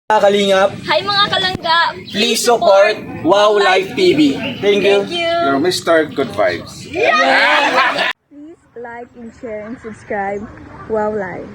Mga Kalingap, Hi mga kalangga! please support Wow Life TV. Thank you. Thank you! You're Mr. Good Vibes. Please like and share and subscribe. Wow Live.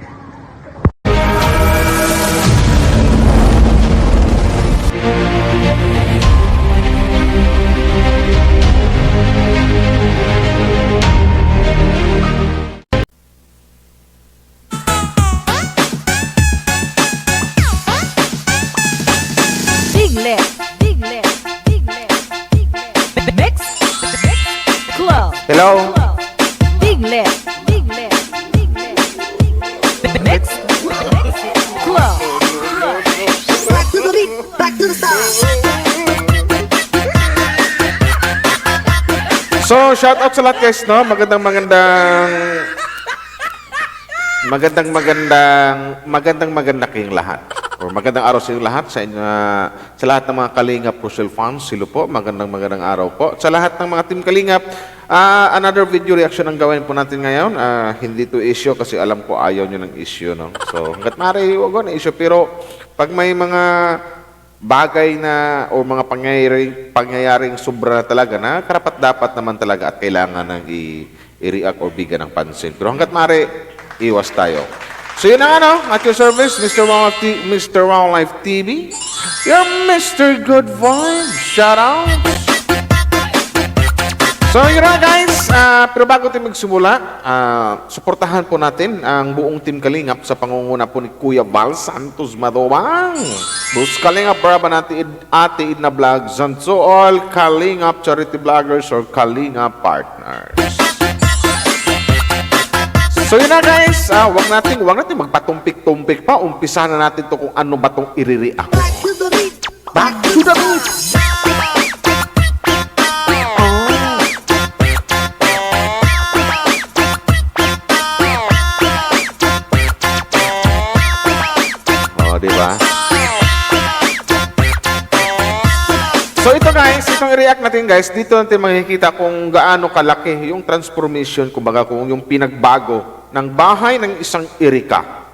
Big left, big left, big left, big left. Mix, club, Hello? club. Big left, big left, big left. Mix, club, club. So, shout out sa lahat guys, no? Magandang kayong lahat. Or magandang araw sa inyo lahat, sa lahat ng mga Kalingap Crucial fans, silo po, magandang araw po. Sa lahat ng mga Team Kalingap, another video reaction ang gawin po natin ngayon. Hindi to issue kasi alam ko ayaw nyo ng issue, no? So, hanggat maaari, huwag na issue. Pero, pag may mga bagay na o mga pangyayaring sobra na talaga na karapat dapat naman talaga at kailangan nang i-react o bigyan ng pansin. Pero hanggat maaari, iwas tayo. So yun na ano, at your service, Mr. Wow Life TV, your Mr. Good Vibes. Shout out! So yun na guys, pero bago tayo magsimula, suportahan po natin ang buong Team Kalingap sa pangunguna po ni Kuya Val Santos Madowang. Bus Kalingap Brava natin Ate Idna Vlogs and to all Kalingap Charity Vloggers or Kalingap Partners. So yun na guys, wag natin magpatumpik-tumpik pa. Umpisa na natin to kung ano ba tong i-react. Back to the beat! Diba? So ito guys, itong i-react natin guys, dito natin makikita kung gaano kalaki yung transformation, kumbaga kung yung pinagbago ng bahay ng isang Erika,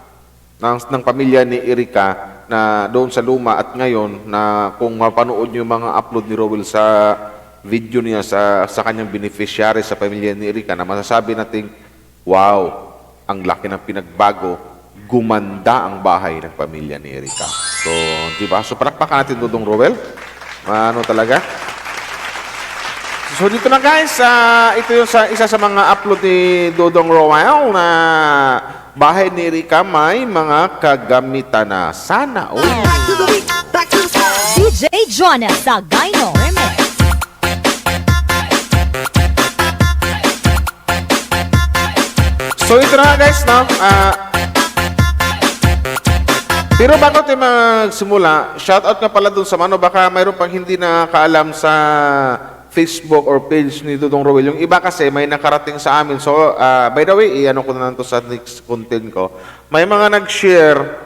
ng pamilya ni Erika na doon sa luma at ngayon na kung mapanood nyo yung mga upload ni Rowell sa video niya sa kanyang beneficiary sa pamilya ni Erika na masasabi natin, wow, ang laki ng pinagbago, gumanda ang bahay ng pamilya ni Erika. So, di ba? So, palakpakan natin Dodong Rowell. Ano talaga? So, dito na guys, ito yung isa sa mga upload ni Dodong Rowell na bahay ni Erika may mga kagamitan na sana. Oh. DJ Jonas Sagayno Remix. So, ito na guys, no? Pero bago tayo magsimula, shoutout nga pala dun sa mano, baka mayroon pang hindi nakakaalam sa Facebook or page ni Dodong Rowell. Yung iba kasi may nakarating sa amin. So, by the way, i-ano ko na lang to sa next content ko. May mga nag-share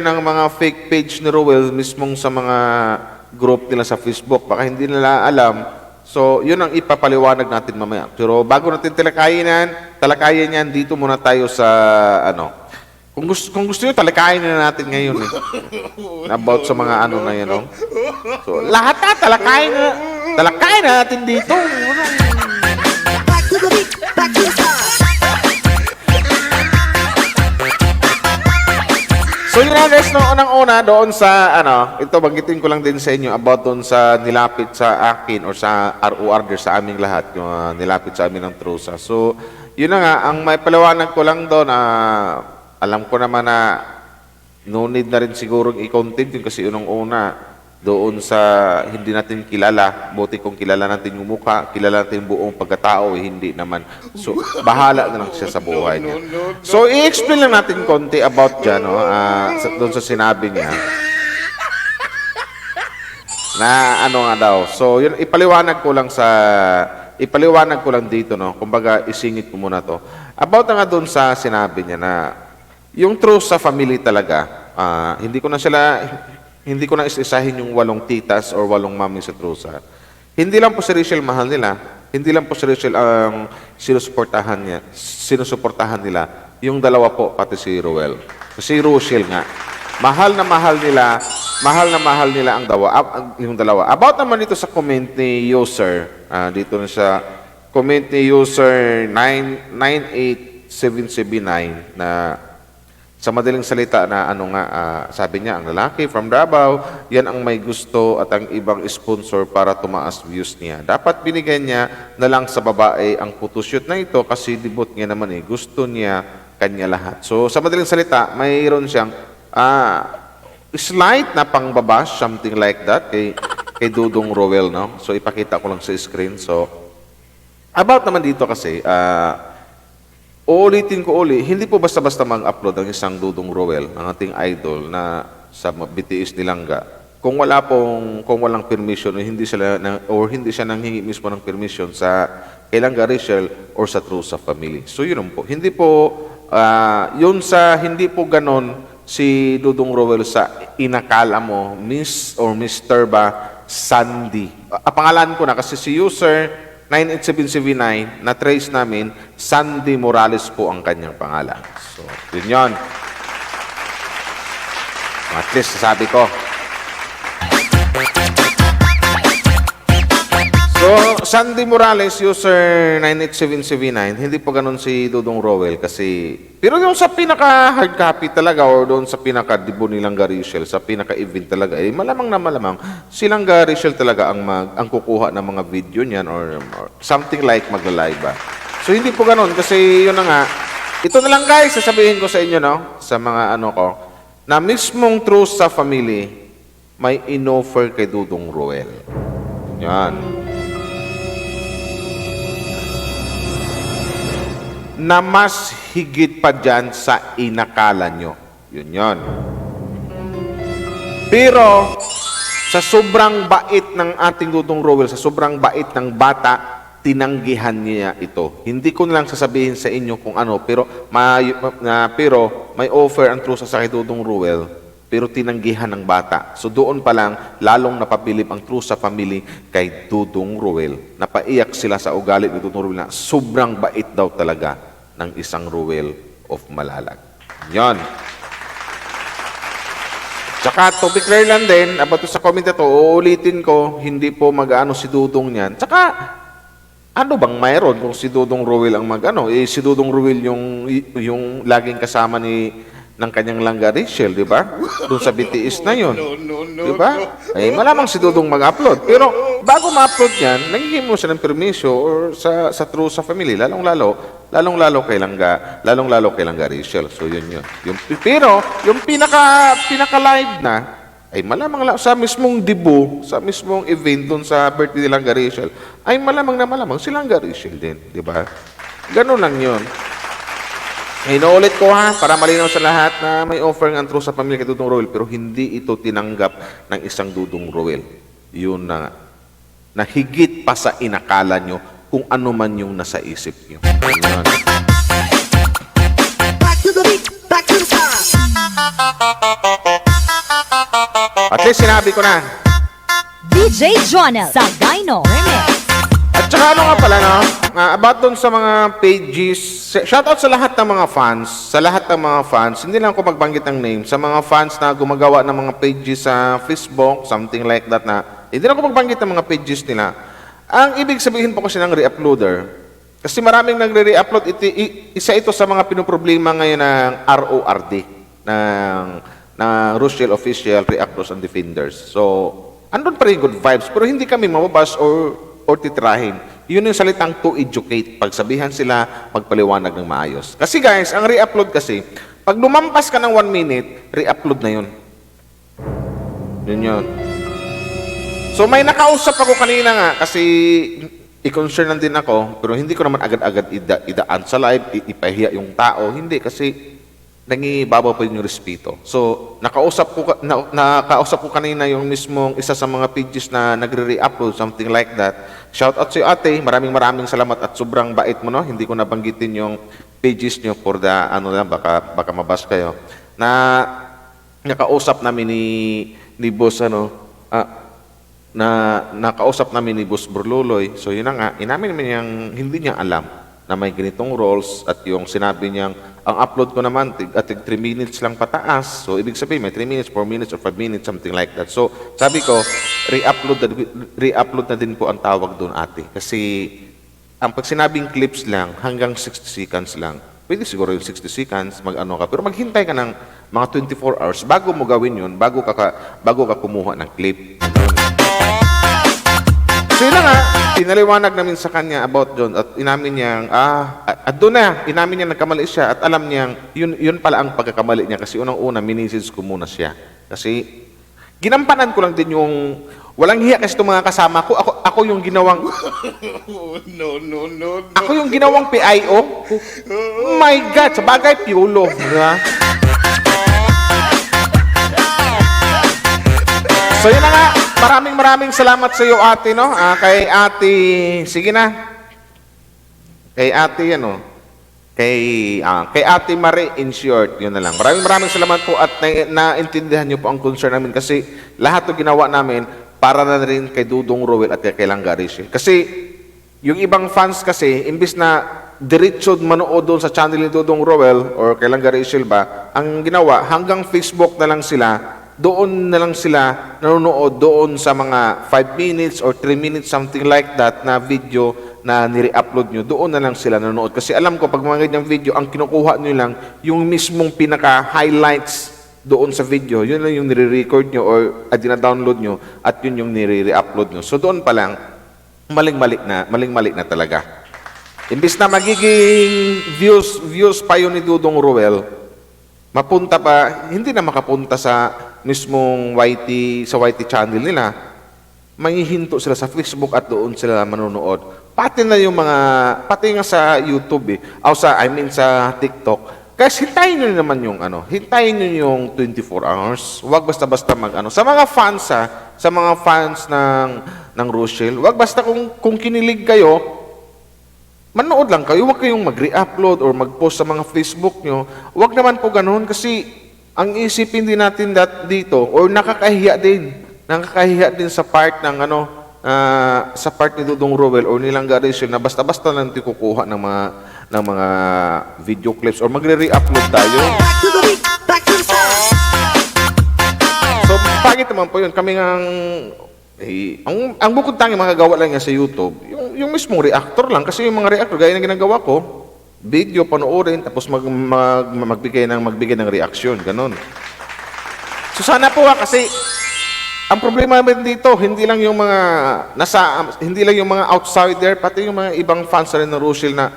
ng mga fake page ni Rowell mismong sa mga group nila sa Facebook. Baka hindi nila alam. So, yun ang ipapaliwanag natin mamaya. Pero bago natin talakayin yan, dito muna tayo sa, kung gusto nyo, talakayin na natin ngayon eh. About sa mga ano na yan, oh. So, lahat na, talakayin na natin dito. So, yun na guys, no, unang-una, doon sa, ito, banggitin ko lang din sa inyo about doon sa nilapit sa akin or sa ROR sa aming lahat, yung nilapit sa amin ng Trusa. So, yun na nga, ang may paliwanag ko lang doon, alam ko naman na no need na rin siguro i-content yun kasi unang-una doon sa hindi natin kilala. Buti kung kilala natin yung mukha, kilala natin yung buong pagkatao, hindi naman. So, bahala na lang siya sa buhay niya. So, i-explain lang natin konti about dyan, no? Doon sa sinabi niya. Na ano nga daw. So, yun, ipaliwanag ko lang dito, no? Kumbaga, isingit ko muna to. About na nga doon sa sinabi niya na yung truth sa family talaga, hindi ko na isa-isahin yung 8 titas or 8 mami sa trusa. Hindi lang po si Rachel mahal nila, hindi lang po si Rachel ang sinusuportahan nila, yung dalawa po, pati si Rowell. Si Rochelle nga. mahal na mahal nila yung dalawa. About naman dito sa comment ni user, dito na sa comment ni user 98779 na sa madaling salita na sabi niya, ang lalaki from Davao, yan ang may gusto at ang ibang sponsor para tumaas views niya. Dapat binigyan niya na lang sa babae ang photoshoot na ito kasi debut niya naman gusto niya kanya lahat. So sa madaling salita, mayroon siyang slight na pangbabash, something like that, kay Dudong Roel, no? So ipakita ko lang sa screen. So about naman dito kasi, uulitin ko hindi po basta-basta mag-upload ang isang Dudong Roel, ang ating idol na sa BTS Nilangga. Kung walang permission o hindi siya nanghingi mismo ng permission sa kay Langga Rachel or sa True sa Family. So yun po. Hindi po hindi po ganon si Dudong Roel sa inakala mo Miss or Mr. ba Sandy. Pangalan ko na kasi si user 98779 na trace namin, Sandy Morales po ang kanyang pangalan. So, yun. At least, sabi ko. So, Sandy Morales, user 98779, hindi po ganun si Dudong Roel kasi, pero yung sa pinaka-hard copy talaga or doon sa pinaka-debut nilang Garishel, sa pinaka-event talaga, malamang na malamang, silang Garishel talaga ang kukuha ng mga video niyan or something like magla-live ba. So, hindi po ganun kasi yun na nga, ito na lang guys, sasabihin ko sa inyo, no, sa mga na mismong True sa Family, may in-offer kay Dudong Roel. Yan. Na mas higit pa dyan sa inakala nyo. Yun. Pero, sa sobrang bait ng ating Dudong Roel, sa sobrang bait ng bata, tinanggihan niya ito. Hindi ko na lang sasabihin sa inyo kung ano, pero may offer ang True sa kay Dudong Roel, pero tinanggihan ng bata. So doon pa lang, lalong napabilib ang True sa Family kay Dudong Roel. Napaiyak sila sa ugali ni Dudong Roel na sobrang bait daw talaga ng isang Roel of Malalag. Yon. Tsaka, to be clear lang din, about sa comment na to, uulitin ko, hindi po mag-ano si Dudong niyan. Tsaka, ano bang mayroon kung si Dudong Roel ang mag-ano? Si Dudong Roel yung laging kasama ng kanyang Langga Rachel, di ba? Doon sa BTS na yun. Di ba? Malamang si Dudong mag-upload. Pero bago ma-upload yan, nangingin mo siya ng permisyo or sa True sa Family, lalong-lalo kay Langga Rachel. So yun. Pero yung pinaka-live na, malamang sa mismong debut, sa mismong event doon sa birthday ni Langga Rachel, malamang si Langga Rachel din, di ba? Ganun lang yun. Inuulit ko para malinaw sa lahat na may offer ng True sa Family kay Dudong Roel, pero hindi ito tinanggap ng isang Dudong Roel. Yun na nga. Na higit pa sa inakala nyo kung ano man yung nasa isip nyo. Yun. At least sinabi ko na. DJ Jonel Sagayno Remix. At saka ano nga pala, no? About dun sa mga pages, shoutout sa lahat ng mga fans, hindi lang ako magbanggit ng name, sa mga fans na gumagawa ng mga pages sa Facebook, something like that na, hindi lang ako magbanggit ng mga pages nila. Ang ibig sabihin po kasi ng re-uploader, kasi maraming nagre-re-upload, isa ito sa mga pinoproblema ngayon ng RORD, ng Rochelle Official Reactors and Defenders. So, andun pa rin good vibes, pero hindi kami mababas or titrahin. Yun yung salitang to educate. Pagsabihan sila, magpaliwanag ng maayos. Kasi guys, ang re-upload kasi, pag lumampas ka ng 1 minute, re-upload na yun. Yun. So may nakausap ako kanina nga, kasi i-concern lang din ako, pero hindi ko naman agad-agad idaan sa live, ipahiya yung tao. Hindi, kasi nangibabaw pa yung respeto. So, nakausap ko kanina yung mismong isa sa mga pages na nagre-re-upload, something like that. Shout out sa ate, maraming salamat at sobrang bait mo, no? Hindi ko nabanggitin yung pages nyo for the, baka mabas kayo. Na nakausap namin ni Boss, nakausap namin ni Boss Burluloy. So, yun na nga, inamin namin yung hindi niya alam na may ganitong roles at yung sinabi niyang ang upload ko naman at 3 minutes lang pataas. So ibig sabihin may 3 minutes, 4 minutes or 5 minutes, something like that. So sabi ko, re-upload na din po ang tawag doon, ate. Kasi ang pag sinabing clips lang hanggang 60 seconds lang. Pwede siguro yung 60 seconds mag-ano ka, pero maghintay ka ng mga 24 hours bago mo gawin yun, bago ka kumuha ng clip. So yun na nga, pinaliwanag namin sa kanya about John at inamin niyang, at doon na, inamin niya nagkamali siya at alam niyang, yun pala ang pagkakamali niya kasi unang-una, minisis ko muna siya. Kasi, ginampanan ko lang din yung, walang hiya kasi itong mga kasama ko, ako yung ginawang, ako yung ginawang PIO. Oh my God, sa bagay, piulo. Diba? So yun na nga, maraming salamat sa iyo, ate, no? Kay ate, sige na. Kay ate, kay ate Marie, in short, yun na lang. Maraming salamat po at naintindihan niyo po ang concern namin kasi lahat ng ginawa namin para na rin kay Dudong Roel at kay Langga Rachel. Kasi yung ibang fans kasi, imbis na diretso manood doon sa channel ni Dudong Roel or kay Langga Rachel ba, ang ginawa, hanggang Facebook na lang sila, doon na lang sila nanonood doon sa mga 5 minutes or 3 minutes, something like that, na video na nire-upload nyo. Doon na lang sila nanonood. Kasi alam ko, pag mga ganyang video, ang kinukuha nyo lang, yung mismong pinaka-highlights doon sa video, yun lang yung nire-record nyo or dina-download nyo at yun yung nire-upload nyo. So doon pa lang, maling-mali na talaga. Imbis na magiging views pa yun ni Dudong Roel, mapunta pa, hindi na makapunta sa mismong sa YT channel nila, manghihinto sila sa Facebook at doon sila manonood. Pati nga sa YouTube sa TikTok. Guys, hintayin nyo naman hintayin nyo yung 24 hours. Huwag basta-basta sa mga fans sa mga fans ng Rochelle, huwag basta kung kinilig kayo, manood lang kayo, huwag kayong mag-re-upload or mag-post sa mga Facebook nyo. Huwag naman po ganun kasi ang isipin din natin dito, or nakakahiya din sa part ng sa part ni Dudong Roel or ni Langga Rachel na basta-basta lang kukuha ng mga video clips or magre-re-upload tayo. So, pagit naman po yun. Kami ang bukod tangi magagawa lang niya sa YouTube, yung mismong reactor lang. Kasi yung mga reactor, gaya ng ginagawa ko, video, panoorin, tapos magbigay ng reaksyon, ganun. So sana po kasi ang problema namin dito, hindi lang yung mga outsider, pati yung mga ibang fans na rin ng Rochelle na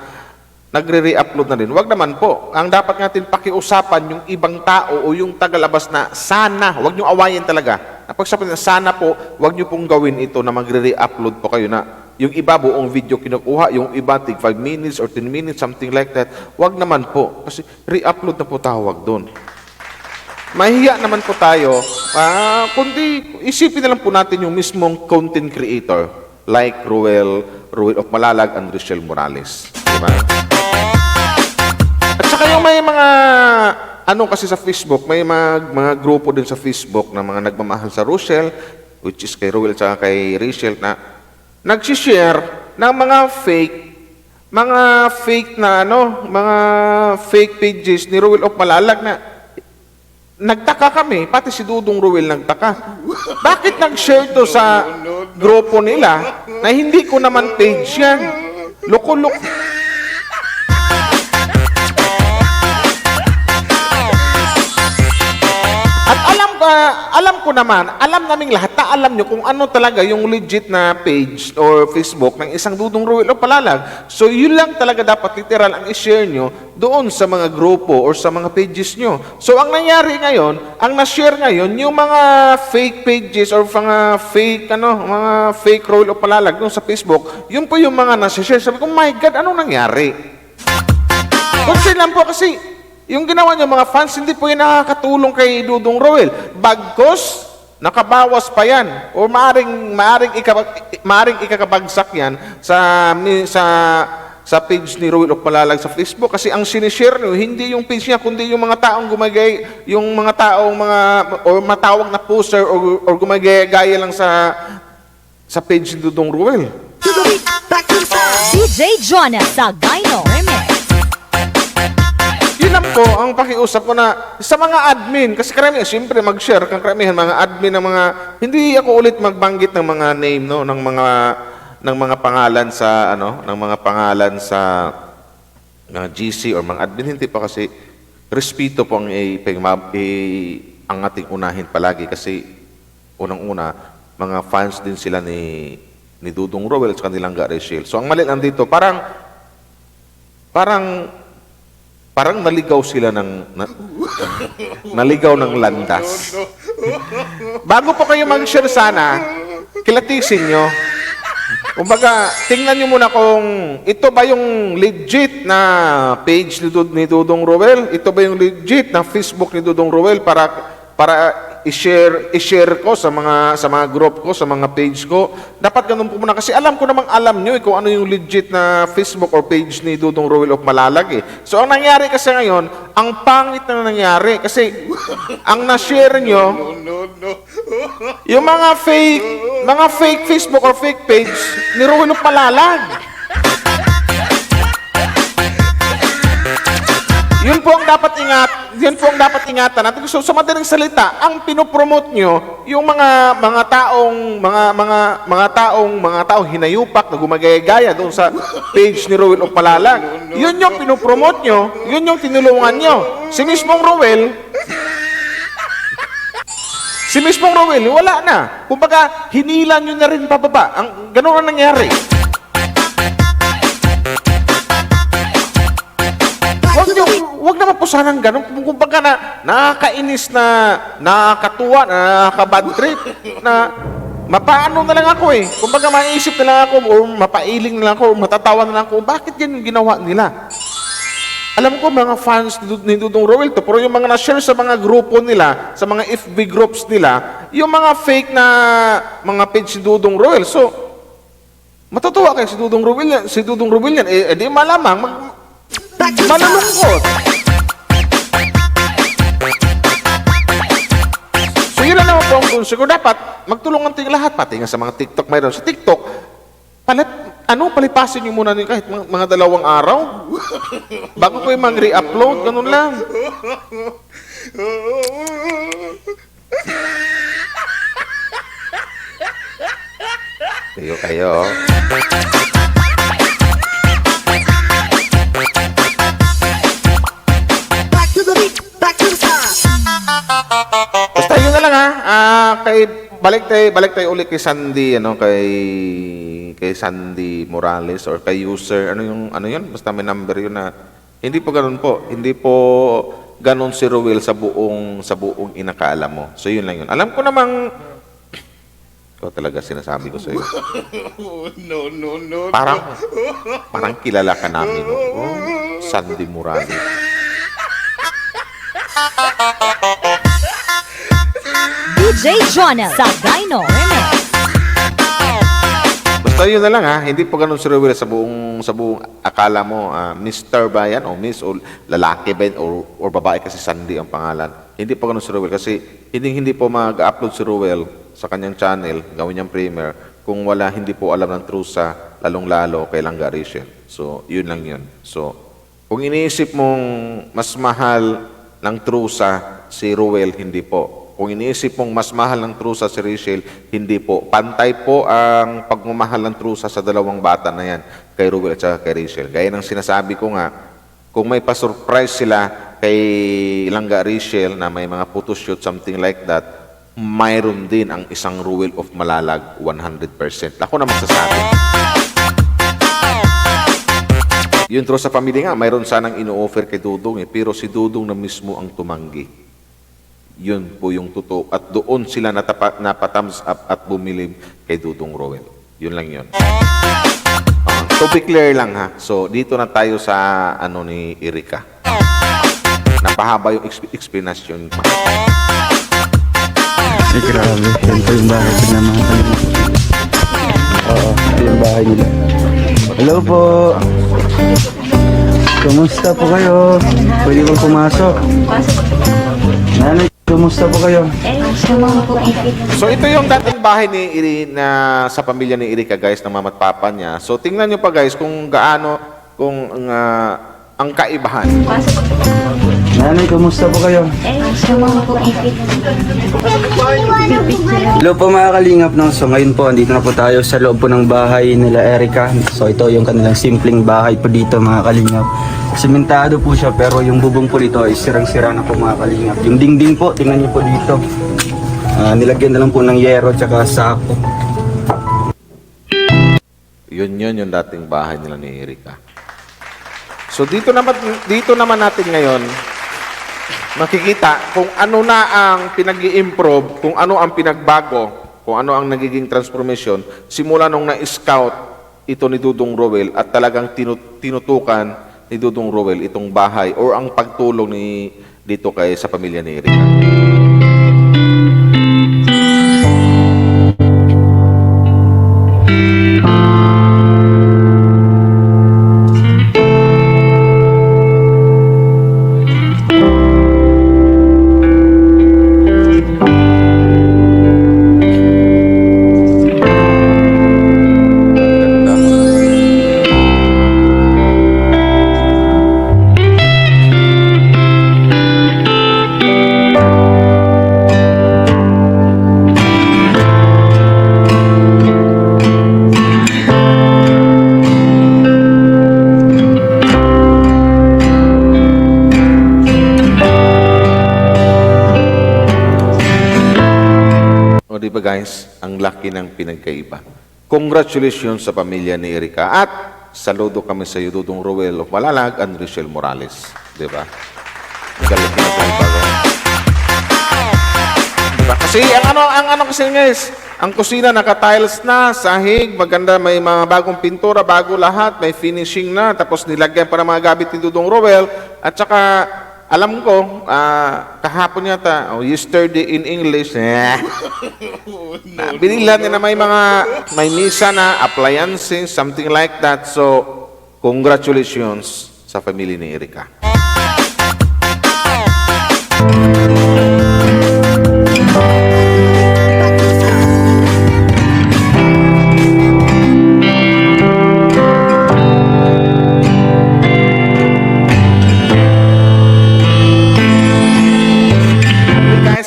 nagre-re-upload na rin. Wag naman po. Ang dapat natin pakiusapan yung ibang tao o yung tagalabas na sana, wag nyo awayin talaga. Napagsabi na sana po, wag nyo pong gawin ito na magre-re-upload po kayo na yung iba buong video kinukuha, yung iba tig 5 minutes or 10 minutes, something like that. Wag naman po. Kasi re-upload na po tawag doon. Mahiya naman po tayo. Kundi isipin na lang po natin yung mismong content creator like Roel of Malalag and Rochelle Morales. Diba? At saka yung may mga kasi sa Facebook, may mga grupo din sa Facebook na mga nagmamahal sa Rochelle, which is kay Roel at kay Rachel na nagsishare ng mga fake pages ni Roel of Malalag na nagtaka kami, pati si Dudong Roel nagtaka. Bakit nag-share to sa grupo nila na hindi ko naman page yan? Loko-loko. At alam namin lahat na alam nyo kung ano talaga yung legit na page or Facebook ng isang Dudong Roel o Palalag. So yun lang talaga dapat literal ang i-share nyo doon sa mga grupo or sa mga pages nyo. So ang nangyari ngayon, ang na-share ngayon, yung mga fake pages or mga fake Roel o Palalag doon sa Facebook, yun po yung mga na-share. Sabi ko, my God, anong nangyari? Concern lang po kasi yung ginawa niyo mga fans, hindi po yung nakakatulong kay Dudong Roel. Bagkos, nakabawas pa yan. O maaring ikakabagsak yan sa page ni Roel of Malalag sa Facebook. Kasi ang sinishare niyo, hindi yung page niya, kundi yung mga taong matawag na poster or gumagaya lang sa page ni Dudong Roel. DJ Jonah Sagayno Remix. Yun lang po ang pakiusap ko na sa mga admin, kasi karamihan, siyempre mag-share kang karamihan, mga admin ng mga, hindi ako ulit magbanggit ng mga name, no, ng mga pangalan sa, ng mga pangalan sa mga GC or mga admin, hindi pa kasi, respeto po ang ang ating unahin palagi kasi, unang-una, mga fans din sila ni Dudong Roel at kanilang Rachel. So ang mali lang dito, parang naligaw sila naligaw ng landas. Bago po kayo mag-share sana, kilatisin nyo. Kumbaga, tingnan nyo muna kung ito ba yung legit na page ni Dudong Roel? Ito ba yung legit na Facebook ni Dudong Roel para i-share ko sa mga group ko, sa mga page ko. Dapat ganun po muna kasi alam ko namang alam nyo kung ano yung legit na Facebook or page ni Dudong Roel of Malalag eh. So ang nangyari kasi ngayon, ang pangit na nangyari kasi ang na-share nyo yung mga fake Facebook or fake page ni Roel of Malalag. Yun po ang dapat ingatan natin. So, sa madaling salita, ang pinopromote nyo, yung mga taong hinayupak na gumagaya-gaya doon sa page ni Roel of Malalag. Yun yung pinopromote nyo, yun yung tinulungan nyo. Si mismong Roel, wala na. Kumbaga, hinila nyo na rin pababa. Ganun ang nangyari. Huwag naman po sanang ganun. Kumbaga nakakainis na, nakakatuwa, nakaka-bad trip, na mapaano na lang ako eh. Kumbaga maisip na lang ako, o mapailing na lang ako, o matatawa na lang ako, bakit yan yung ginawa nila? Alam ko, mga fans ni Dudong Roel to, pero yung mga na-share sa mga grupo nila, sa mga FB groups nila, yung mga fake na mga page ni Dudong Roel. So, matutuwa kayo si Dudong Roel yan, di malamang, malulungkot. So yun na naman po ang punso ko. Dapat magtulungan tayong lahat, pati nga sa mga TikTok. Mayroon sa TikTok, palipasin nyo muna kahit mga 2 araw. Bago kayo mag-re-upload, ganun lang. Kayo. Basta yun na lang balik tayo ulit kay Sandy, kay Sandy Morales or kay user, ano yun? Basta may number yun na, hindi po ganun si Roel sa buong inakaalam mo. So yun lang yun. Alam ko namang, ito talaga sinasabi ko sa iyo. No. Parang kilala ka namin, no? Oh, Sandy Morales. DJ Jonah Sagayno Remix. Basta yun na lang hindi po ganun si Roel sa buong akala mo, Mr. ba yan o Miss o lalaki ba yan or babae kasi Sandy ang pangalan. Hindi po ganun si Roel kasi hindi po mag-upload si Roel sa kanyang channel, gawin niyang premiere kung hindi po alam ng trusa, lalong-lalo kay Langga Rachel. So, yun lang yun. So, kung iniisip mong mas mahal ng trusa si Roel, hindi po. Kung iniisip mong mas mahal ng trusa si Rachel, hindi po. Pantay po ang pagmamahal ng trusa sa 2 bata na yan, kay Roel at kay Rachel. Gaya ng sinasabi ko nga, kung may pa-surprise sila kay Langga Rachel na may mga photoshoot, something like that, mayroon din ang isang Roel of Malalag 100%. Ako na magsasabi. Yung trusa family nga, mayroon sanang ino-offer kay Dudong pero si Dudong na mismo ang tumanggi. Yun po yung totoo. At doon sila napatums up at bumilib kay Dudong Roel. Yun lang yun. To be clear lang So, dito na tayo sa ni Erika. Napahaba yung explanation. Grabe, yan po yung bahay ko ng mga tayo. Oo, ito yung bahay nila. Hello po! Kumusta po kayo? Pwede po pumasok? Nanay po kumusta po kayo? So ito yung dating bahay ni Iri na sa pamilya ni Erika guys, ng mama at papa niya. So tingnan nyo pa guys kung gaano ang kaibahan. Nanay, kumusta po kayo? Hello po mga kalingap, no? So ngayon po, andito na po tayo sa loob po ng bahay nila Erika. So ito yung kanilang simpleng bahay po dito mga kalingap. Simentado po siya pero yung bubong po dito ay sirang-sira na po mga kalingap. Yung dingding po, tingnan niyo po dito. Nilagyan na lang po ng yero tsaka sako. Yun yung dating bahay nila ni Erika. So dito naman natin ngayon makikita kung ano na ang pinag-i-improve, kung ano ang pinagbago, kung ano ang nagiging transformation simula nung na-scout ito ni Dudong Roel at talagang tinutukan ni Dudong Roel itong bahay or ang pagtulong dito kay sa pamilya ni Erika. O di ba guys, ang laki ng pinagkaiba. Congratulations sa pamilya ni Erika at saludo kami sa iyo Dudong Roel of Malalag and Richelle Morales. Di ba? Galing na pinagbago. Diba? Kasi ang ano kasi guys, ang kusina naka-tiles na, sahig, maganda, may mga bagong pintura, bago lahat, may finishing na, tapos nilagyan pa ng mga gamit ni Dudong Roel at saka alam ko, kahapon yata, yesterday in English, binilhan niya na may misa na, appliances, something like that. So, congratulations sa family ni Erika.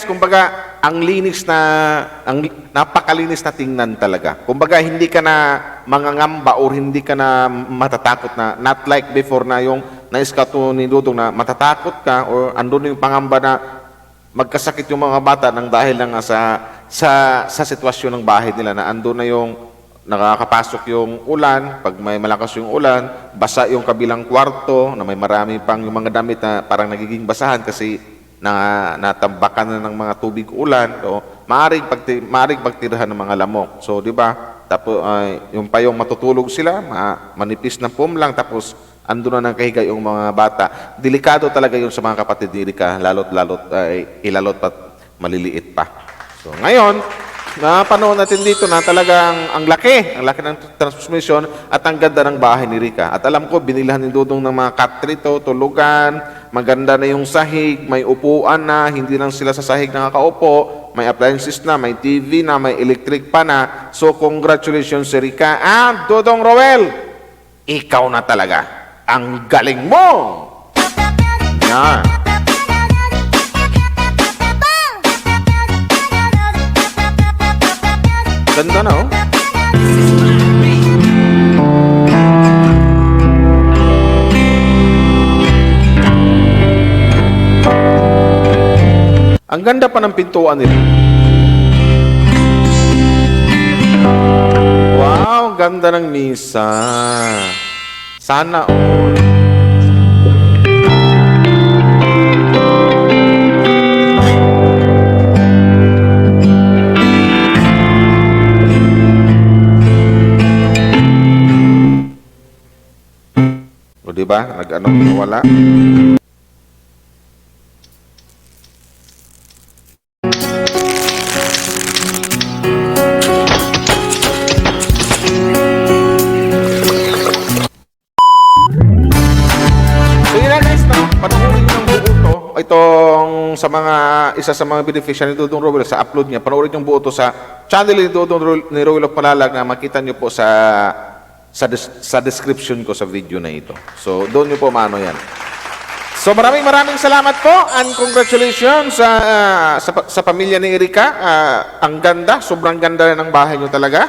Kumbaga, ang napakalinis na tingnan talaga. Kumbaga, hindi ka na mangangamba or hindi ka na matatakot na, not like before na yung na-scout ni Dudong na matatakot ka or andun yung pangamba na magkasakit yung mga bata nang dahil lang sa sitwasyon ng bahay nila na andun na yung nakakapasok yung ulan, pag may malakas yung ulan, basa yung kabilang kwarto na may marami pang yung mga damit na parang nagiging basahan kasi natambakan na ng mga tubig ulan, so maaring pagtirahan ng mga lamok. So, di ba? Tapos yung payong matutulog sila, manipis na foam lang, tapos ando na ng kahiga yung mga bata. Delikado talaga yung sa mga kapatid ni Erika, ilalot pat maliliit pa. So, ngayon, napanood natin dito na talagang ang laki ng transformation at ang ganda ng bahay ni Erika. At alam ko, binilhan ni Dudong ng mga katrito, tulugan, maganda na yung sahig, may upuan na, hindi lang sila sa sahig nakakaupo, may appliances na, may TV na, may electric pa na. So, congratulations, Erika. And Dudong Roel, ikaw na talaga. Ang galing mo! Yan. Ganda na, oh. Ang ganda pa ng pintuan nila. Wow, ganda ng misa. Sana all. O diba? Nag-ano, wala. sa mga isa sa mga beneficiary ni Dudong Rowel sa upload niya, panoorin yung buo to sa channel ni Dudong ni Rowel of Malalag na makita niyo po sa description ko sa video na ito. So, doon niyo po maano yan. So, maraming salamat po and congratulations sa pamilya ni Erika. Ang ganda, sobrang ganda ng bahay niyo talaga.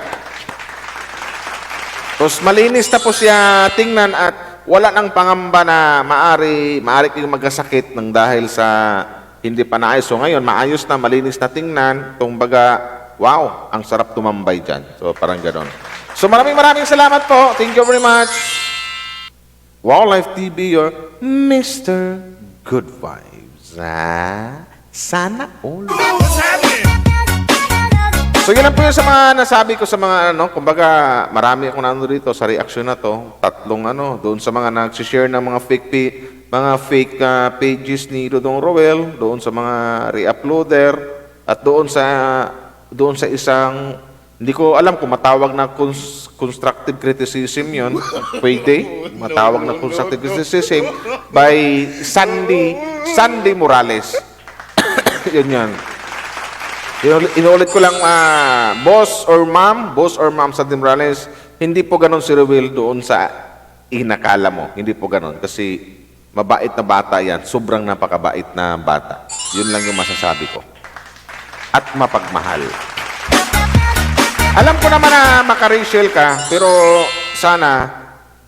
Tapos malinis na po siya tingnan at wala nang pangamba na maari kayong magkasakit ng dahil sa hindi pa naayos. So ngayon, maayos na, malinis na tingnan. Kumbaga, wow, ang sarap tumambay dyan. So parang ganon. So maraming salamat po. Thank you very much. Wow Life TV, your Mr. Good Vibes. Sana all. So yun lang po yung sa mga nasabi ko sa mga kumbaga marami akong nanonood dito sa reaction na to. Tatlong doon sa mga nag-share ng mga fake pages ni Dudong Rowel, doon sa mga re-uploader at doon sa isang hindi ko alam kung matawag na constructive criticism yun. Pwede. Matawag na constructive criticism by Sandy Morales. Yun. Inulit ko lang, boss or ma'am Sandy Morales, hindi po ganon si Rowel doon sa inakala mo. Hindi po ganon. Kasi mabait na bata yan. Sobrang napakabait na bata. Yun lang yung masasabi ko. At mapagmahal. Alam ko naman na maka-Rachel ka, pero sana,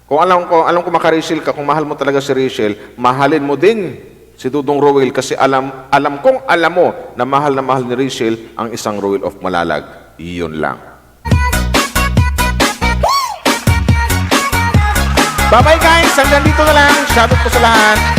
kung alam ko maka-Rachel ka, kung mahal mo talaga si Rachel, mahalin mo din si Dudong Rowel kasi alam mo na mahal ni Rachel ang isang Rowel of Malalag. Iyon lang. Bye-bye guys! Hanggang dito na lang. Shoutout ko sa lahat.